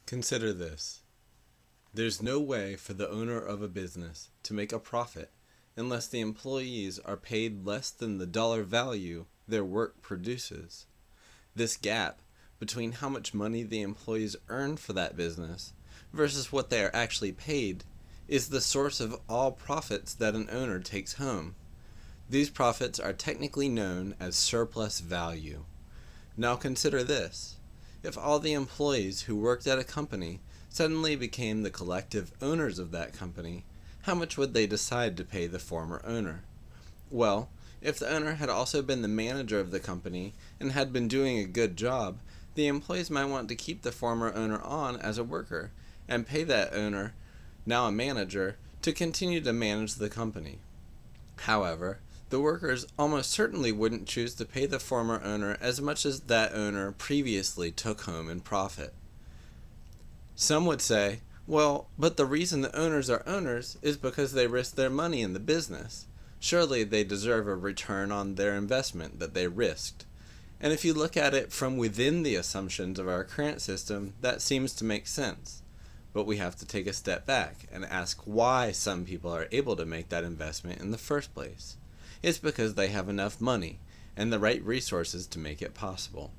Consider this. There's no way for the owner of a business to make a profit unless the employees are paid less than the dollar value their work produces. This gap between how much money the employees earn for that business versus what they are actually paid is the source of all profits that an owner takes home. These profits are technically known as surplus value. Now consider this. If all the employees who worked at a company suddenly became the collective owners of that company, how much would they decide to pay the former owner? Well, if the owner had also been the manager of the company and had been doing a good job, the employees might want to keep the former owner on as a worker and pay that owner, now a manager, to continue to manage the company. However, the workers almost certainly wouldn't choose to pay the former owner as much as that owner previously took home in profit. Some would say, well, but the reason the owners are owners is because they risk their money in the business. Surely they deserve a return on their investment that they risked. And if you look at it from within the assumptions of our current system, that seems to make sense. But we have to take a step back and ask why some people are able to make that investment in the first place. It's because they have enough money and the right resources to make it possible.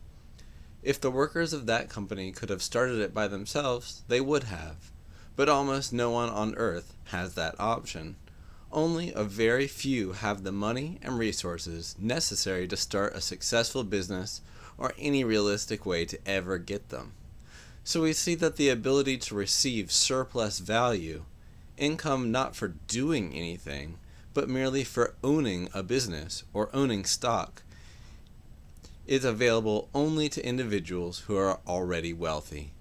If the workers of that company could have started it by themselves, they would have. But almost no one on earth has that option. Only a very few have the money and resources necessary to start a successful business or any realistic way to ever get them. So we see that the ability to receive surplus value, income not for doing anything, but merely for owning a business or owning stock, is available only to individuals who are already wealthy.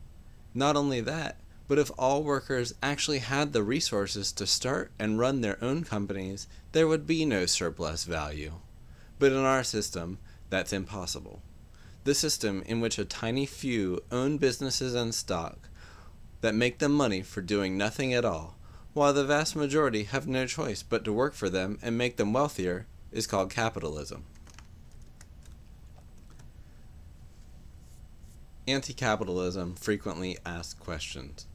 Not only that, but if all workers actually had the resources to start and run their own companies, there would be no surplus value. But in our system, that's impossible. The system in which a tiny few own businesses and stock that make them money for doing nothing at all, while the vast majority have no choice but to work for them and make them wealthier, is called capitalism. Anti-capitalism frequently asked questions.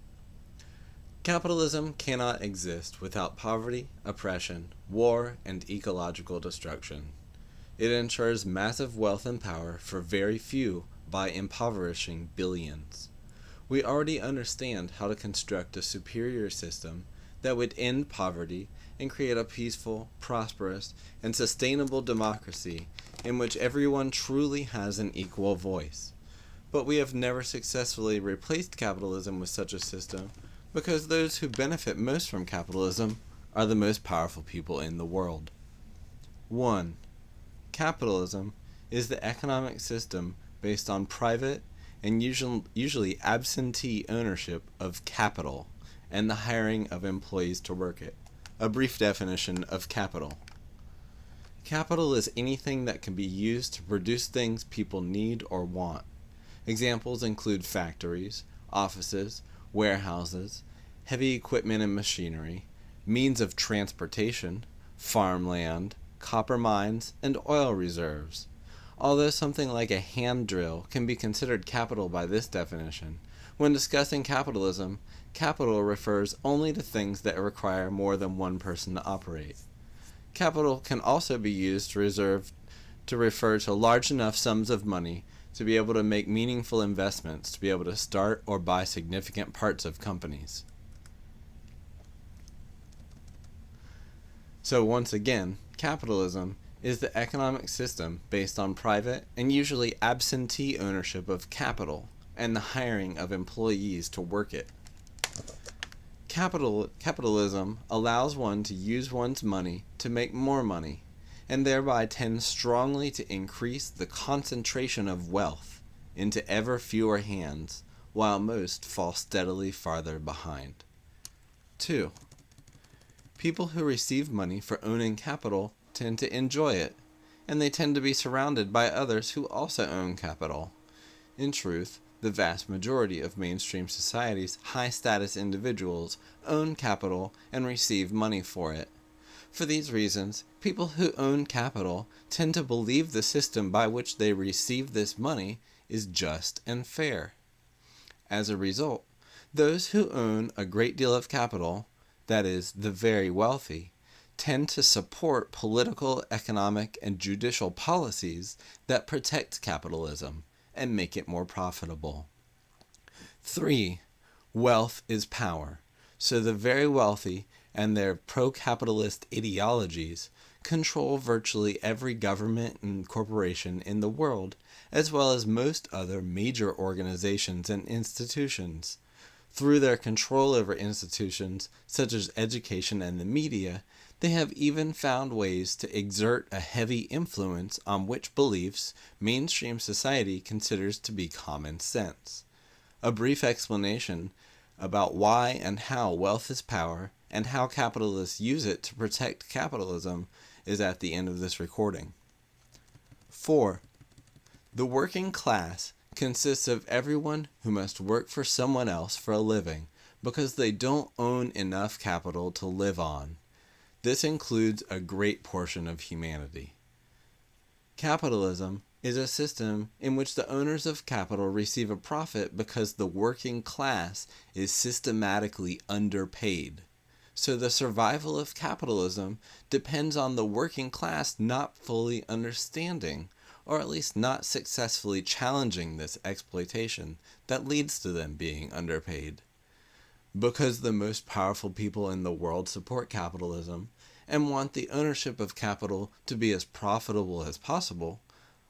Capitalism cannot exist without poverty, oppression, war, and ecological destruction. It ensures massive wealth and power for very few by impoverishing billions. We already understand how to construct a superior system that would end poverty and create a peaceful, prosperous, and sustainable democracy in which everyone truly has an equal voice. But we have never successfully replaced capitalism with such a system because those who benefit most from capitalism are the most powerful people in the world. 1. Capitalism is the economic system based on private and usually absentee ownership of capital and the hiring of employees to work it. A brief definition of capital. Capital is anything that can be used to produce things people need or want. Examples include factories, offices, warehouses, heavy equipment and machinery, means of transportation, farmland, copper mines, and oil reserves. Although something like a hand drill can be considered capital by this definition, when discussing capitalism, capital refers only to things that require more than one person to operate. Capital can also be used to refer to large enough sums of money to be able to make meaningful investments, to be able to start or buy significant parts of companies. So once again, capitalism is the economic system based on private and usually absentee ownership of capital and the hiring of employees to work it. Capitalism allows one to use one's money to make more money, and thereby tends strongly to increase the concentration of wealth into ever fewer hands, while most fall steadily farther behind. 2. People who receive money for owning capital tend to enjoy it, and they tend to be surrounded by others who also own capital. In truth, the vast majority of mainstream society's high-status individuals own capital and receive money for it. For these reasons, people who own capital tend to believe the system by which they receive this money is just and fair. As a result, Those who own a great deal of capital, that is, the very wealthy, tend to support political, economic, and judicial policies that protect capitalism and make it more profitable. 3. Wealth is power. So the very wealthy and their pro-capitalist ideologies control virtually every government and corporation in the world, as well as most other major organizations and institutions. Through their control over institutions such as education and the media, they have even found ways to exert a heavy influence on which beliefs mainstream society considers to be common sense. A brief explanation about why and how wealth is power and how capitalists use it to protect capitalism is at the end of this recording. 4. The working class consists of everyone who must work for someone else for a living because they don't own enough capital to live on. This includes a great portion of humanity. Capitalism is a system in which the owners of capital receive a profit because the working class is systematically underpaid. So the survival of capitalism depends on the working class not fully understanding, or at least not successfully challenging this exploitation that leads to them being underpaid. Because the most powerful people in the world support capitalism and want the ownership of capital to be as profitable as possible,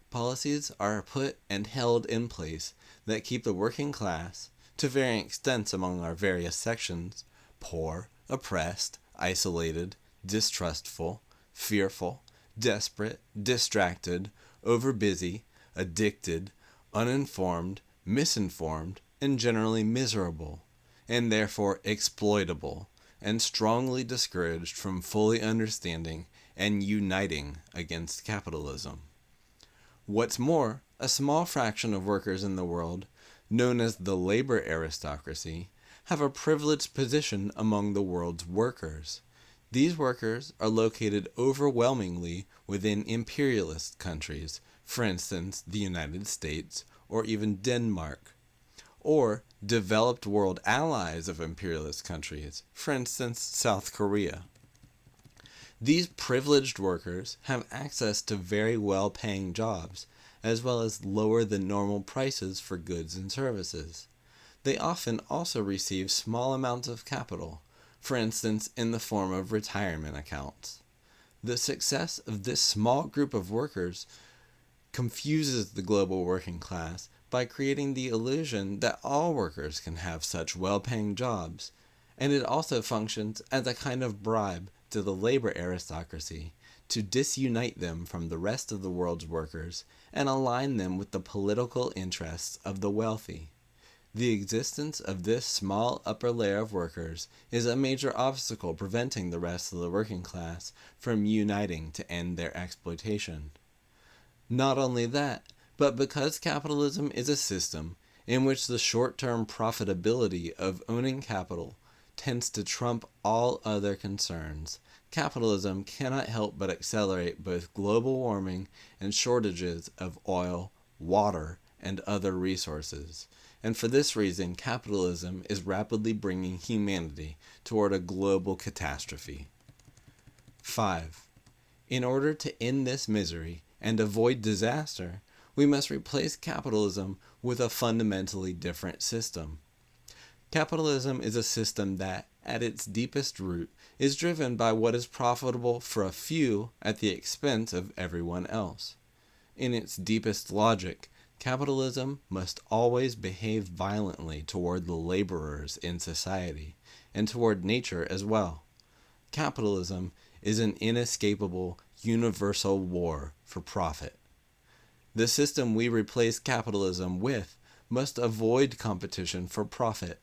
policies are put and held in place that keep the working class, to varying extents among our various sections, poor, oppressed, isolated, distrustful, fearful, desperate, distracted, overbusy, addicted, uninformed, misinformed, and generally miserable, and therefore exploitable, and strongly discouraged from fully understanding and uniting against capitalism. What's more, a small fraction of workers in the world, known as the labor aristocracy, have a privileged position among the world's workers. These workers are located overwhelmingly within imperialist countries, for instance, the United States or even Denmark, or developed world allies of imperialist countries, for instance, South Korea. These privileged workers have access to very well-paying jobs, as well as lower than normal prices for goods and services. They often also receive small amounts of capital, for instance, in the form of retirement accounts. The success of this small group of workers confuses the global working class by creating the illusion that all workers can have such well-paying jobs, and it also functions as a kind of bribe to the labor aristocracy to disunite them from the rest of the world's workers and align them with the political interests of the wealthy. The existence of this small upper layer of workers is a major obstacle preventing the rest of the working class from uniting to end their exploitation. Not only that, but because capitalism is a system in which the short-term profitability of owning capital tends to trump all other concerns, capitalism cannot help but accelerate both global warming and shortages of oil, water, and other resources. And for this reason, capitalism is rapidly bringing humanity toward a global catastrophe. 5. In order to end this misery and avoid disaster, we must replace capitalism with a fundamentally different system. Capitalism is a system that, at its deepest root, is driven by what is profitable for a few at the expense of everyone else. In its deepest logic, capitalism must always behave violently toward the laborers in society, and toward nature as well. Capitalism is an inescapable, universal war for profit. The system we replace capitalism with must avoid competition for profit.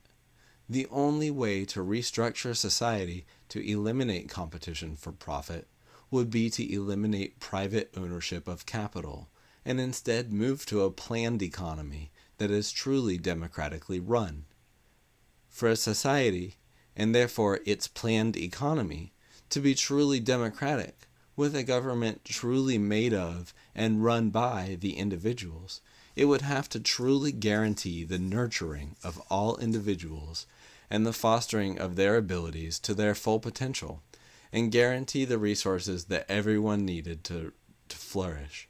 The only way to restructure society to eliminate competition for profit would be to eliminate private ownership of capital, and instead move to a planned economy that is truly democratically run. For a society, and therefore its planned economy, to be truly democratic, with a government truly made of and run by the individuals, it would have to truly guarantee the nurturing of all individuals and the fostering of their abilities to their full potential, and guarantee the resources that everyone needed to flourish.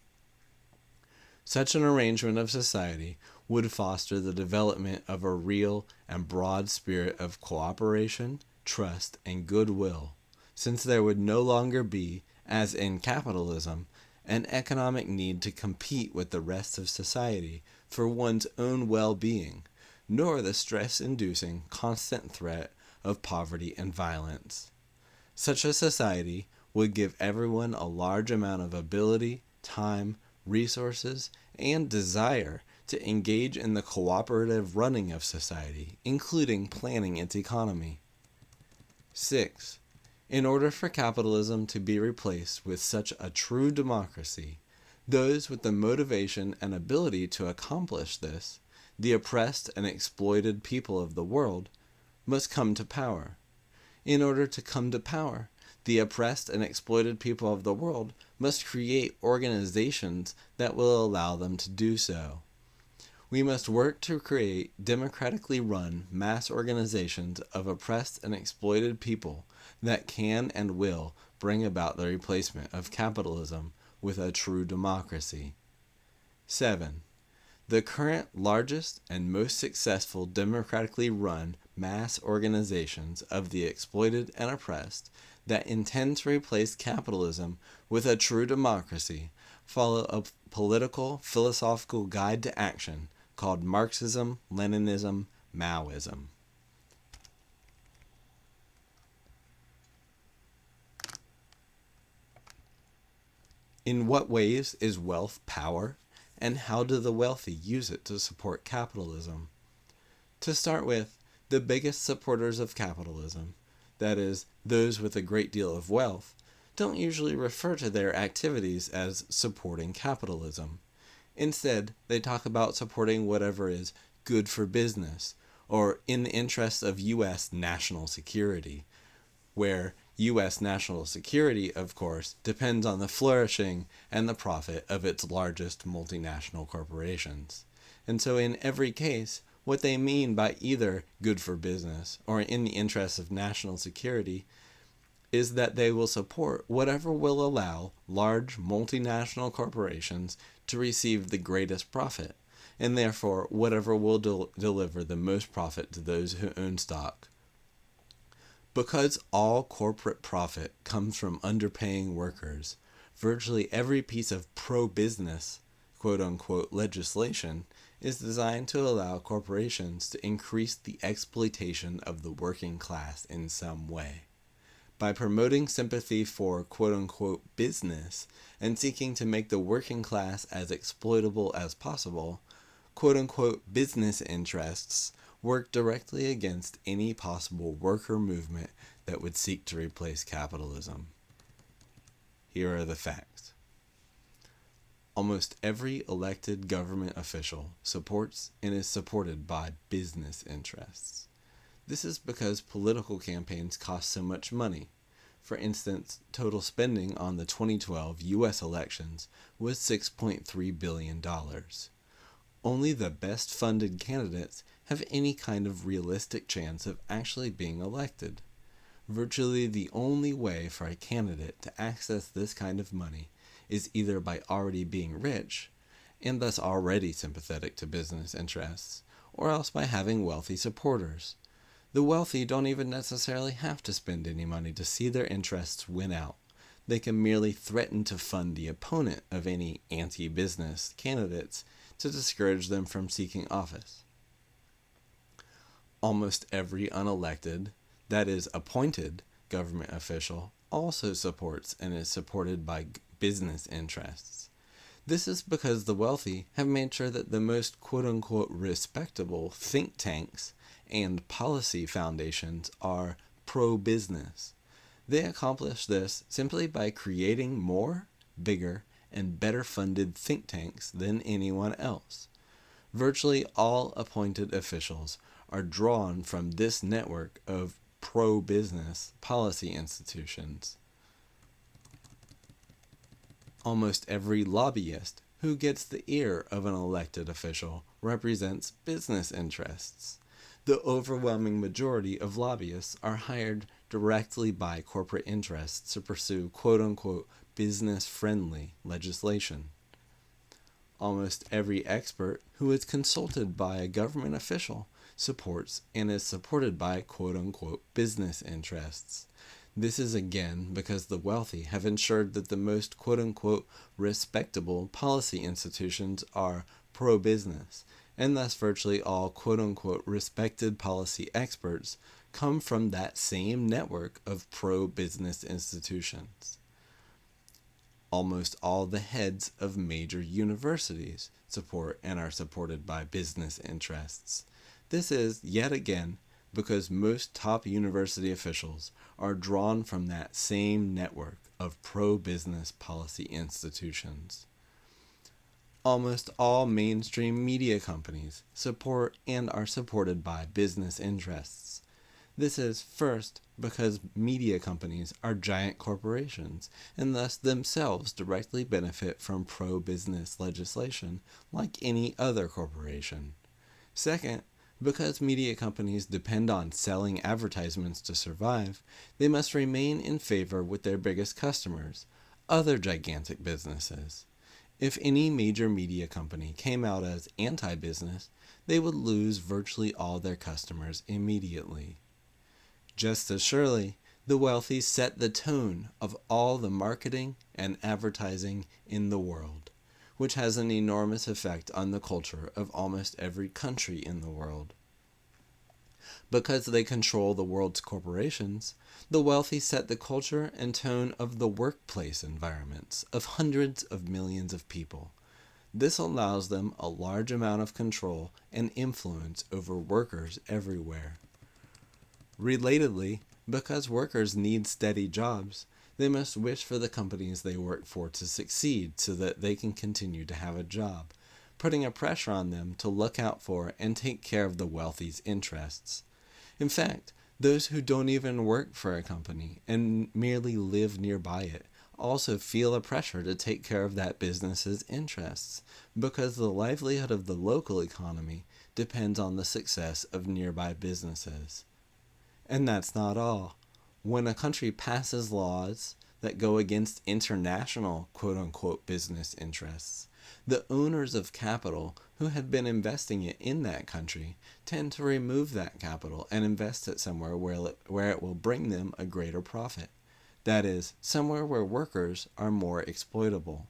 Such an arrangement of society would foster the development of a real and broad spirit of cooperation, trust, and goodwill, since there would no longer be, as in capitalism, an economic need to compete with the rest of society for one's own well-being, nor the stress-inducing constant threat of poverty and violence. Such a society would give everyone a large amount of ability, time, resources, and desire to engage in the cooperative running of society, including planning its economy. 6. In order for capitalism to be replaced with such a true democracy, those with the motivation and ability to accomplish this, the oppressed and exploited people of the world, must come to power. In order to come to power, the oppressed and exploited people of the world must create organizations that will allow them to do so. We must work to create democratically run mass organizations of oppressed and exploited people that can and will bring about the replacement of capitalism with a true democracy. 7. The current largest and most successful democratically run mass organizations of the exploited and oppressed that intend to replace capitalism with a true democracy follow a political philosophical guide to action called Marxism-Leninism-Maoism. In what ways is wealth power, and how do the wealthy use it to support capitalism? To start with, the biggest supporters of capitalism, that is, those with a great deal of wealth, don't usually refer to their activities as supporting capitalism. Instead, they talk about supporting whatever is good for business, or in the interests of U.S. national security, where U.S. national security, of course, depends on the flourishing and the profit of its largest multinational corporations. And so in every case, what they mean by either good for business or in the interests of national security is that they will support whatever will allow large multinational corporations to receive the greatest profit, and therefore whatever will deliver the most profit to those who own stock. Because all corporate profit comes from underpaying workers, virtually every piece of pro-business, quote-unquote, legislation is designed to allow corporations to increase the exploitation of the working class in some way. By promoting sympathy for quote-unquote business and seeking to make the working class as exploitable as possible, quote-unquote business interests work directly against any possible worker movement that would seek to replace capitalism. Here are the facts. Almost every elected government official supports and is supported by business interests. This is because political campaigns cost so much money. For instance, total spending on the 2012 U.S. elections was $6.3 billion. Only the best-funded candidates have any kind of realistic chance of actually being elected. Virtually the only way for a candidate to access this kind of money is either by already being rich, and thus already sympathetic to business interests, or else by having wealthy supporters. The wealthy don't even necessarily have to spend any money to see their interests win out. They can merely threaten to fund the opponent of any anti-business candidates to discourage them from seeking office. Almost every unelected, that is, appointed, government official also supports and is supported by business interests. This is because the wealthy have made sure that the most quote-unquote respectable think tanks and policy foundations are pro-business. They accomplish this simply by creating more, bigger, and better funded think tanks than anyone else. Virtually all appointed officials are drawn from this network of pro-business policy institutions. Almost every lobbyist who gets the ear of an elected official represents business interests. The overwhelming majority of lobbyists are hired directly by corporate interests to pursue quote-unquote business-friendly legislation. Almost every expert who is consulted by a government official supports and is supported by quote-unquote business interests. This is again because the wealthy have ensured that the most quote-unquote respectable policy institutions are pro-business, and thus virtually all quote-unquote respected policy experts come from that same network of pro-business institutions. Almost all the heads of major universities support and are supported by business interests. This is, yet again, because most top university officials are drawn from that same network of pro-business policy institutions. Almost all mainstream media companies support and are supported by business interests. This is, first, because media companies are giant corporations and thus themselves directly benefit from pro-business legislation like any other corporation. Second, because media companies depend on selling advertisements to survive, they must remain in favor with their biggest customers, other gigantic businesses. If any major media company came out as anti-business, they would lose virtually all their customers immediately. Just as surely, the wealthy set the tone of all the marketing and advertising in the world, which has an enormous effect on the culture of almost every country in the world. Because they control the world's corporations, the wealthy set the culture and tone of the workplace environments of hundreds of millions of people. This allows them a large amount of control and influence over workers everywhere. Relatedly, because workers need steady jobs, they must wish for the companies they work for to succeed so that they can continue to have a job, putting a pressure on them to look out for and take care of the wealthy's interests. In fact, those who don't even work for a company and merely live nearby it also feel a pressure to take care of that business's interests, because the livelihood of the local economy depends on the success of nearby businesses. And that's not all. When a country passes laws that go against international quote-unquote business interests, the owners of capital who had been investing it in that country tend to remove that capital and invest it somewhere where it will bring them a greater profit. That is, somewhere where workers are more exploitable.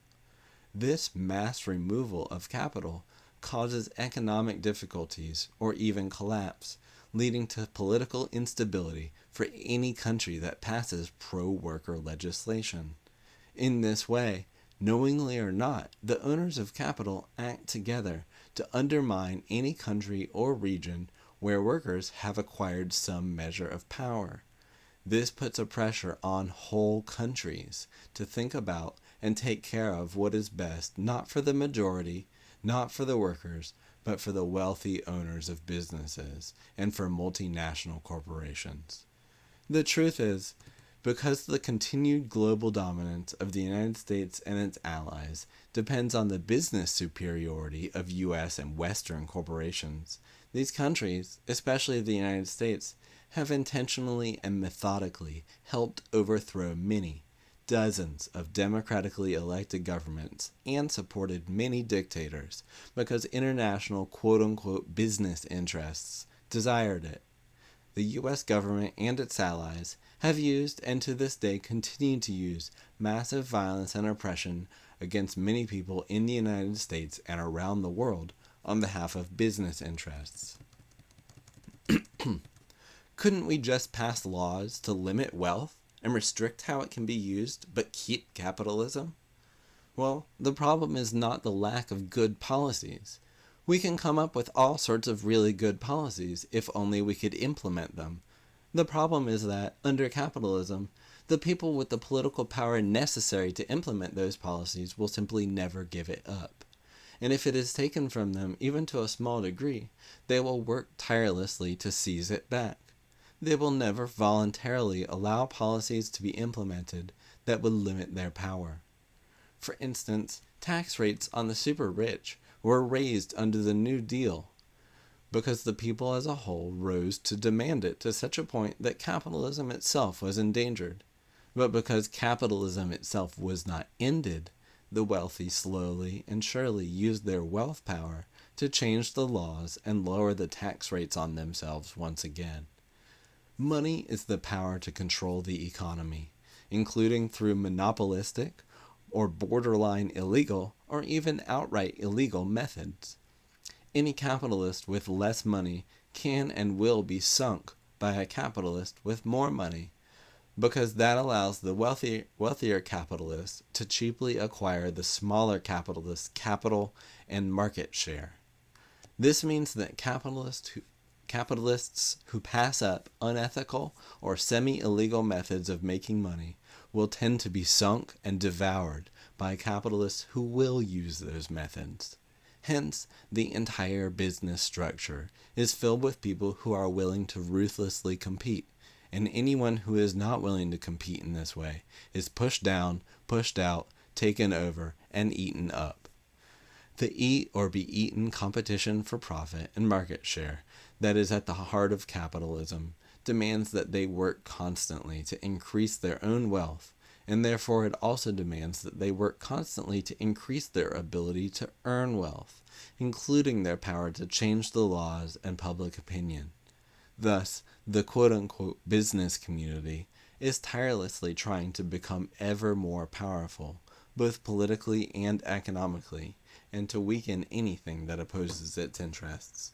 This mass removal of capital causes economic difficulties or even collapse, leading to political instability for any country that passes pro-worker legislation. In this way, knowingly or not, the owners of capital act together to undermine any country or region where workers have acquired some measure of power. This puts a pressure on whole countries to think about and take care of what is best, not for the majority, not for the workers, but for the wealthy owners of businesses and for multinational corporations. The truth is, because the continued global dominance of the United States and its allies depends on the business superiority of U.S. and Western corporations, these countries, especially the United States, have intentionally and methodically helped overthrow dozens of democratically elected governments and supported many dictators because international quote-unquote business interests desired it. The U.S. government and its allies have used and to this day continue to use massive violence and oppression against many people in the United States and around the world on behalf of business interests. Couldn't we just pass laws to limit wealth and restrict how it can be used, but keep capitalism? Well, the problem is not the lack of good policies. We can come up with all sorts of really good policies if only we could implement them. The problem is that, under capitalism, the people with the political power necessary to implement those policies will simply never give it up. And if it is taken from them, even to a small degree, they will work tirelessly to seize it back. They will never voluntarily allow policies to be implemented that would limit their power. For instance, Tax rates on the super rich were raised under the New Deal because the people as a whole rose to demand it to such a point that capitalism itself was endangered. But because capitalism itself was not ended, the wealthy slowly and surely used their wealth power to change the laws and lower the tax rates on themselves once again. Money is the power to control the economy, including through monopolistic or borderline illegal or even outright illegal methods. Any capitalist with less money can and will be sunk by a capitalist with more money, because that allows the wealthier capitalists to cheaply acquire the smaller capitalist's capital and market share. This means that capitalists who pass up unethical or semi-illegal methods of making money will tend to be sunk and devoured by capitalists who will use those methods. Hence, the entire business structure is filled with people who are willing to ruthlessly compete, and anyone who is not willing to compete in this way is pushed down, pushed out, taken over, and eaten up. The eat or be eaten competition for profit and market share that is at the heart of capitalism demands that they work constantly to increase their own wealth, and therefore it also demands that they work constantly to increase their ability to earn wealth, including their power to change the laws and public opinion. Thus, the quote-unquote business community is tirelessly trying to become ever more powerful, both politically and economically, and to weaken anything that opposes its interests.